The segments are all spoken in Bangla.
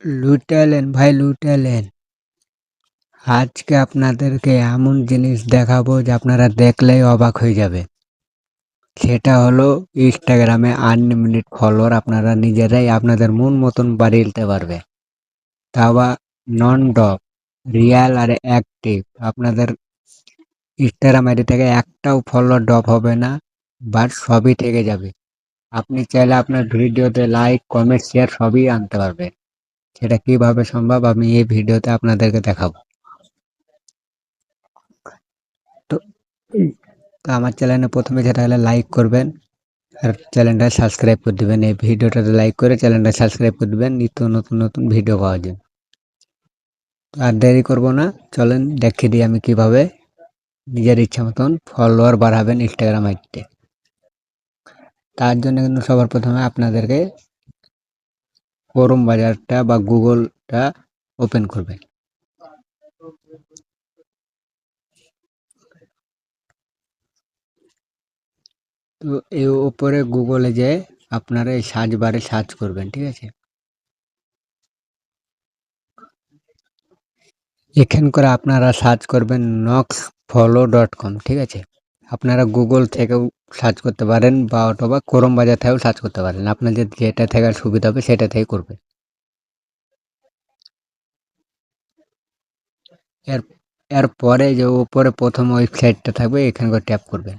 লুটালেন ভাই লুটালেন। আজকে আপনাদেরকে এমন জিনিস দেখাবো যে আপনারা দেখলেই অবাক হয়ে যাবে। সেটা হলো ইনস্টাগ্রামে আনলিমিটেড ফলোয়ার আপনারা নিজেরাই আপনাদের মন মতন বাড়িয়ে নিতে পারবে। তা আবার নন ডপ, রিয়াল আর অ্যাক্টিভ। আপনাদের ইনস্টাগ্রাম আইডি থেকে একটাও ফলোয়ার ডপ হবে না, বাট সবই থেকে যাবে। আপনি চাইলে আপনার ভিডিওতে লাইক, কমেন্ট, শেয়ার সবই আনতে পারবেন। সেটা কিভাবে সম্ভব আমি এই ভিডিওতে আপনাদেরকে দেখাবো। তো তো আমার চ্যানেলে প্রথমে যেটা হলো লাইক করবেন আর চ্যানেলটা সাবস্ক্রাইব করে দিবেন। এই ভিডিওটাতে লাইক করে চ্যানেলটা সাবস্ক্রাইব করে দিবেন নিত্য নতুন নতুন ভিডিও পাওয়ার জন্য। তো আর দেরি করবো না, চলেন দেখিয়ে দিই আমি কিভাবে নিজের ইচ্ছা মতন ফলোয়ার বাড়াবেন ইনস্টাগ্রাম আইডিতে। তার জন্য কিন্তু সবার প্রথমে আপনাদেরকে ক্রোম বাজারটা বা গুগলটা ওপেন করবেন। তো এই উপরে গুগলে যে আপনারা এই সার্চ বারে সার্চ করবেন, ঠিক আছে? এখান করে আপনারা সার্চ করবেন noxfollow.com, ঠিক আছে? আপনারা গুগল থেকেও সার্চ করতে পারেন বা অথবা ক্রোম বাজার থেকেও সার্চ করতে পারেন। আপনাদের যেটা থেকে সুবিধা হবে সেটা থেকে করবেন। এর এরপরে যে উপরে প্রথম ওয়েবসাইটটা থাকবে এখানে করে ট্যাপ করবেন।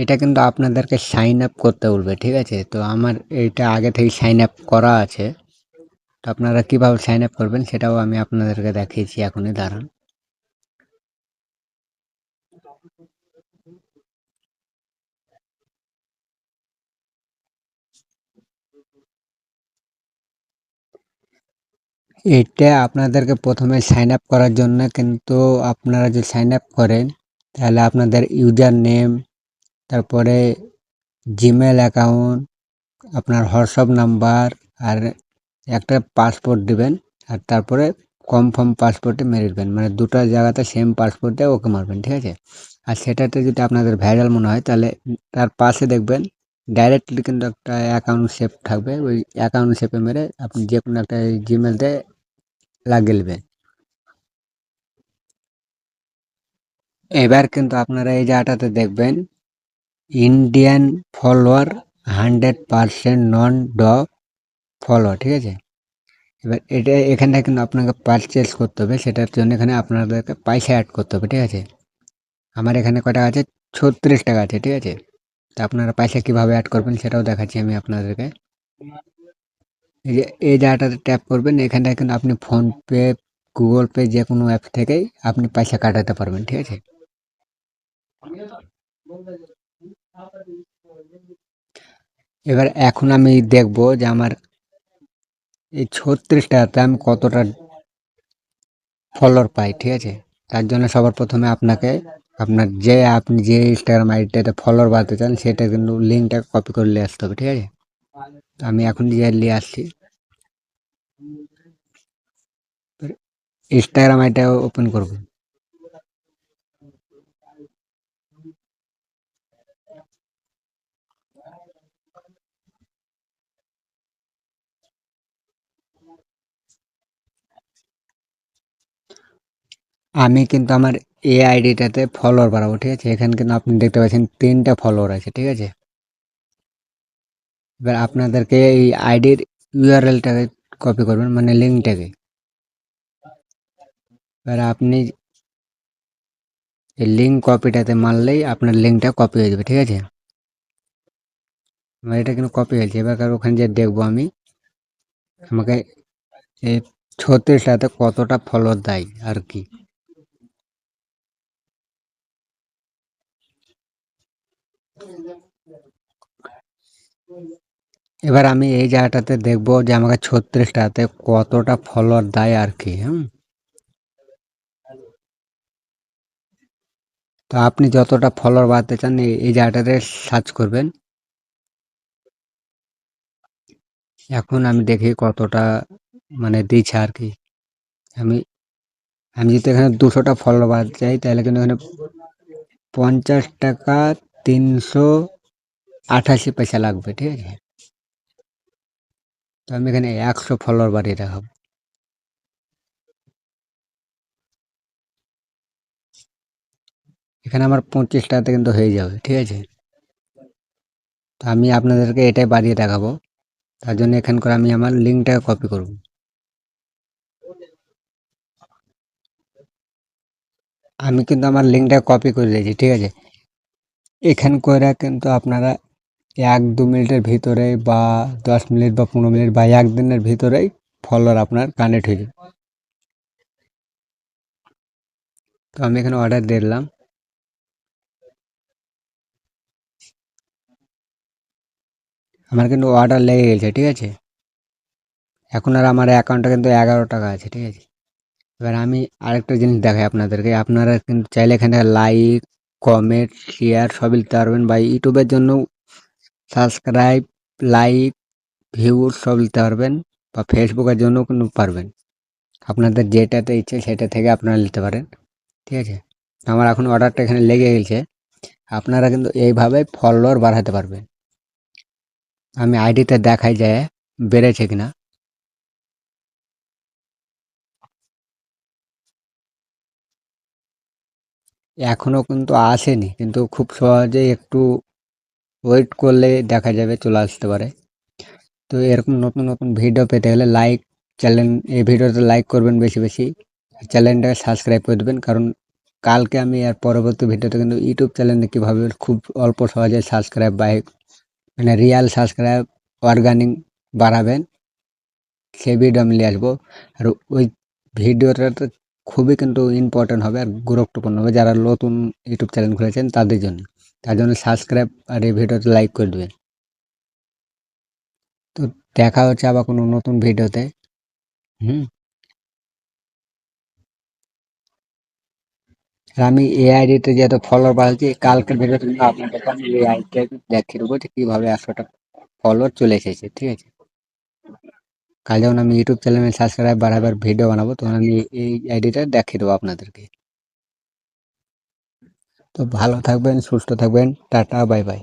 এটা কিন্তু আপনাদেরকে সাইন আপ করতে বলবে, ঠিক আছে? তো আমার এইটা আগে থেকে সাইন আপ করা আছে। তো আপনারা কিভাবে সাইন আপ করবেন সেটাও আমি আপনাদেরকে দেখিয়েছি, এখনই দাঁড়ান। এটা আপনাদেরকে প্রথমে সাইন আপ করার জন্য কিন্তু আপনারা যদি সাইন আপ করেন তাহলে আপনাদের ইউজার নেম, তারপরে জিমেল অ্যাকাউন্ট, আপনার হোয়াটসঅ্যাপ নাম্বার আর একটা পাসপোর্ট দিবেন। আর তারপরে কনফার্ম পাসপোর্টে মেরে দিবেন, মানে দুটো জায়গাতে সেম পাসপোর্টে ওকে মারবেন, ঠিক আছে? আর সেটাতে যদি আপনাদের ভ্যারাল মনে হয় তাহলে তার পাশে দেখবেন ডাইরেক্টলি কিন্তু একটা অ্যাকাউন্ট সেভ থাকবে। ওই অ্যাকাউন্ট সেভে মেরে আপনি যে কোনো একটা জিমেলতে লাগিয়ে নেবেন। এবার কিন্তু আপনারা এই জায়গাটাতে দেখবেন ইন্ডিয়ান ফলোয়ার 100% নন ডগ ফলোয়ার, ঠিক আছে? এবার এটা এখানটা কিন্তু আপনাকে পারচেস করতে হবে, সেটার জন্য এখানে আপনাদেরকে পয়সা অ্যাড করতে হবে, ঠিক আছে? আমার এখানে কটা আছে, 36 টাকা আছে, ঠিক আছে? তা আপনারা পয়সা কীভাবে অ্যাড করবেন সেটাও দেখাচ্ছি আমি আপনাদেরকে। এই যে এই জায়গাটাতে ট্যাপ করবেন, এখানটায় কিন্তু আপনি ফোনপে, গুগল পে যে কোনো অ্যাপ থেকেই আপনি পয়সা কাটাতে পারবেন, ঠিক আছে? এবার এখন আমি দেখব যে আমার এই 36 টাকাতে আমি কতটা ফলোয়ার পাই, ঠিক আছে? তার জন্য সবার প্রথমে আপনাকে আপনার যে আপনি যে ইনস্টাগ্রাম আইডিটাতে ফলোয়ার বাড়াতে চান সেটা কিন্তু লিঙ্কটা কপি করে নিয়ে আসতে হবে, ঠিক আছে? তো আমি এখন যে নিয়ে আসছি, ইনস্টাগ্রাম আইডিটা ওপেন করব। আমি কিন্তু আমার এই আইডিটাতে ফলোয়ার বাড়াবো, ঠিক আছে? এখানে কিন্তু আপনি দেখতে পাচ্ছেন 3টা ফলোয়ার আছে, ঠিক আছে? এবার আপনাদেরকে এই আইডির ইউআরএলটাকে কপি করবেন, মানে লিঙ্কটাকে। এবার আপনি এই লিঙ্ক কপিটাতে মারলেই আপনার লিঙ্কটা কপি হয়ে যাবে, ঠিক আছে? আমার এটা কিন্তু কপি হয়েছে। এবার ওখানে যে দেখবো আমি আমাকে এই 36টাতে কতটা ফলোয়ার দেয় আর কি। এবার আমি এই জায়গাটাতে দেখবো যে আমাকে 36টাতে কতটা ফলোয়ার দেয় আর কি। তো আপনি যতটা ফলোয়ার বাড়াতে চান এই জায়গাটাতে সার্চ করবেন। এখন আমি দেখি কতটা মানে দিচ্ছে আর কি। আমি আমি যদি এখানে 200টা ফলোয়ার বাড়াতে চাই তাহলে কিন্তু এখানে 50 টাকা 388 পয়সা লাগবে, ঠিক আছে? তো আমি এখানে 100 ফলোয়ার বাড়িয়ে দেখাবো। এখানে আমার 25 টাকাতে কিন্তু হয়ে যাবে, ঠিক আছে? তো আমি আপনাদেরকে এটাই বাড়িয়ে দেখাবো। তার জন্য এখানকার আমি আমার লিঙ্কটা কপি করব। আমি কিন্তু আমার লিঙ্কটা কপি করে দিয়েছি, ঠিক আছে? এখান করে কিন্তু আপনারা 1-2 মিনিটের ভিতরে বা 10 মিনিট বা 15 মিনিট বা একদিনের ভিতরেই ফলোয়ার আপনার কানেক্ট হয়ে যাবে। তো আমি এখানে অর্ডার দিলাম। আমার কিন্তু অর্ডার লেগে গেছে, ঠিক আছে? এখন আর আমার অ্যাকাউন্টে কিন্তু 11 টাকা আছে, ঠিক আছে? এবার আমি আরেকটা জিনিস দেখাই আপনাদেরকে। আপনারা কিন্তু চাইলে এখানে লাইক, কমেন্ট, শেয়ার সবই দিতে পারবেন, বা ইউটিউবের জন্য সাবস্ক্রাইব, লাইক, ভিউজ সব দিতে পারবেন, বা ফেসবুকের জন্য কিন্তু পারবেন। আপনাদের যেটাতে ইচ্ছে সেটা থেকে আপনারা নিতে পারেন, ঠিক আছে? আমার এখন অর্ডারটা এখানে লেগে গেছে। আপনারা কিন্তু এইভাবে ফলোয়ার বাড়াতে পারবেন। আমি আইডিতে দেখাই যায় বেড়েছে কিনা। এখনো কিন্তু আসেনি, কিন্তু খুব সহজে একটু ওয়েট করলে দেখা যাবে চলে আসতে পারে। তো এরকম নতুন নতুন ভিডিও পেতে গেলে চ্যানেল এই ভিডিওতে লাইক করবেন বেশি বেশি, চ্যানেলটাকে সাবস্ক্রাইব করে দেবেন। কারণ কালকে আমি আর পরবর্তী ভিডিওতে কিন্তু ইউটিউব চ্যানেলে কীভাবে খুব অল্প সহজে সাবস্ক্রাইব বা মানে রিয়াল সাবস্ক্রাইব অর্গানিক বাড়াবেন সেই ভিডিও আমি নিয়ে আসবো। আর ওই ভিডিওটা তো খুবই কিন্তু ইম্পর্টেন্ট হবে আর গুরুত্বপূর্ণ হবে যারা নতুন ইউটিউব চ্যানেল খুলেছেন তাদের জন্য। তার জন্য সাবস্ক্রাইব আর এই ভিডিওতে লাইক করে দেবেন। তো দেখা হচ্ছে আবার কোনো নতুন ভিডিওতে। হুম। আর আমি এই আইডিতে যেহেতু ফলোয়ার বাড়াচ্ছি, কালকের ভিডিওতে কিন্তু আপনাদেরকে আমি এই আইডিটা দেখিয়ে দেবো যে কীভাবে 100টা ফলোয়ার চলে এসেছে, ঠিক আছে? কাল যখন আমি ইউটিউব চ্যানেলে সাবস্ক্রাইব বাড়াবার ভিডিও বানাবো তখন আমি এই আইডিটা দেখিয়ে দেবো আপনাদেরকে। তো ভালো থাকবেন, সুস্থ থাকবেন, টাটা, বাই বাই।